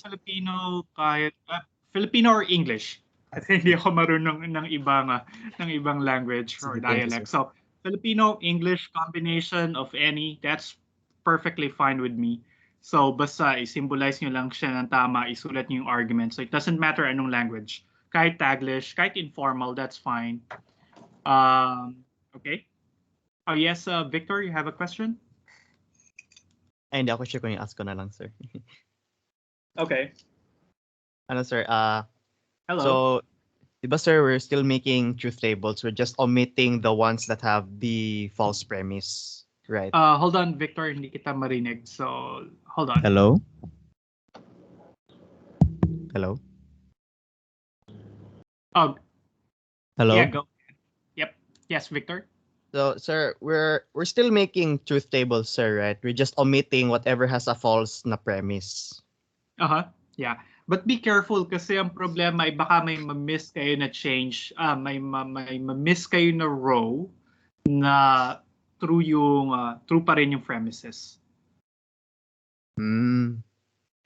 Filipino or English. Kasi hindi ako marunong ng ibang language or Sige, thank you, dialect. sir. So Filipino, English combination of any, that's perfectly fine with me. So basta i-symbolize nyo lang siya ng tama, isulat nyo yung argument. So it doesn't matter anong language. Kahit Taglish, kahit informal, that's fine. Okay. Oh yes, Victor, you have a question? Ay, hindi ako sure kung i-ask ko na lang, sir. Okay. Ano, sir? Hello. So, diba, sir, we're still making truth tables. We're just omitting the ones that have the false premise, right? Hold on, Victor, hindi kita marinig. So, hold on. Hello? Hello? Oh, Hello? yeah, go. Yep. Yes, Victor. So, sir, we're still making truth tables, sir, right? We're just omitting whatever has a false na premise. Yeah. But be careful kasi ang problema ay baka may ma-miss kayo na change, may ma-miss kayo na row na true pa rin yung premises.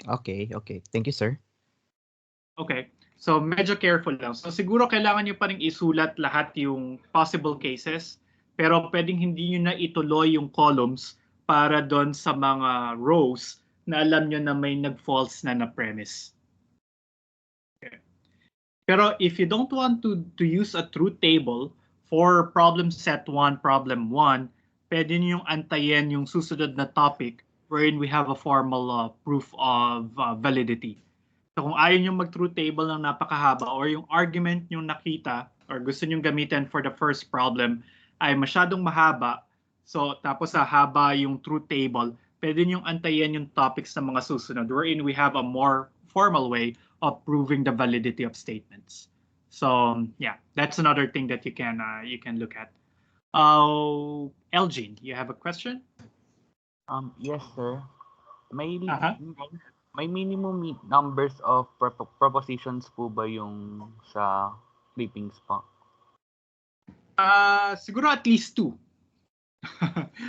Okay. Thank you, sir. Okay. So medyo careful lang. So siguro kailangan nyo pa rin isulat lahat yung possible cases, pero pwedeng hindi nyo na ituloy yung columns para doon sa mga rows na alam nyo na may nag-false na premise. Okay. Pero if you don't want to use a truth table for problem set 1, problem 1, pwede nyo yung antayin yung susunod na topic wherein we have a formal proof of validity. So kung ayaw nyo mag-truth table ng napakahaba or yung argument nyo nakita or gusto nyo gamitin for the first problem ay masyadong mahaba, so tapos haba yung truth table, pwede nyo antayin yung topics ng mga susunod wherein we have a more formal way of proving the validity of statements. So yeah, that's another thing that you can look at. Elgin, you have a question? Yes, sir. May minimum numbers of propositions po ba yung sa clippings po? Siguro at least 2.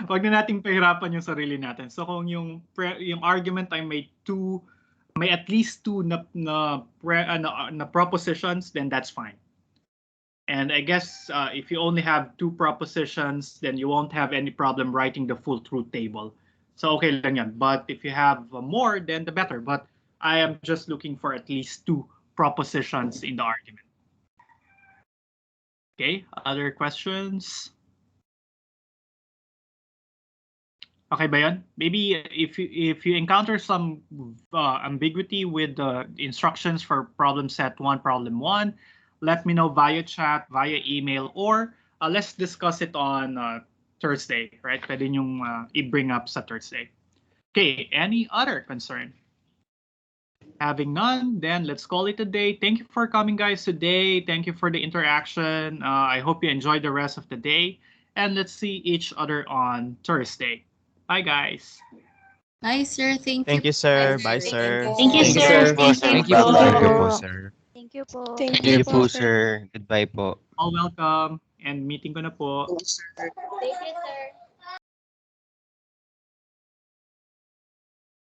Wag na nating pahirapan yung sarili natin. So kung yung argument ay may at least 2 na propositions, then that's fine. And I guess if you only have 2 propositions, then you won't have any problem writing the full truth table. So okay lang yan. But if you have more, then the better. But I am just looking for at least 2 propositions in the argument. Okay, other questions? Okay ba yun? Maybe if you encounter some ambiguity with the instructions for problem set 1, problem 1, let me know via chat, via email, or let's discuss it on Thursday, right? Pwede nyong i-bring up sa Thursday. Okay, any other concern? Having none, then let's call it a day. Thank you for coming, guys, today. Thank you for the interaction. I hope you enjoyed the rest of the day. And let's see each other on Thursday. Bye, guys. Bye, sir. Thank Thank you. you, sir. Bye, sir. Thank you, Thank you, sir. sir. Thank you Thank you po. po, Thank sir. you Thank you po, po. sir. Thank you po. Thank Thank you you po, po. sir. Goodbye po. All welcome and meeting ko na po. Thank you, sir.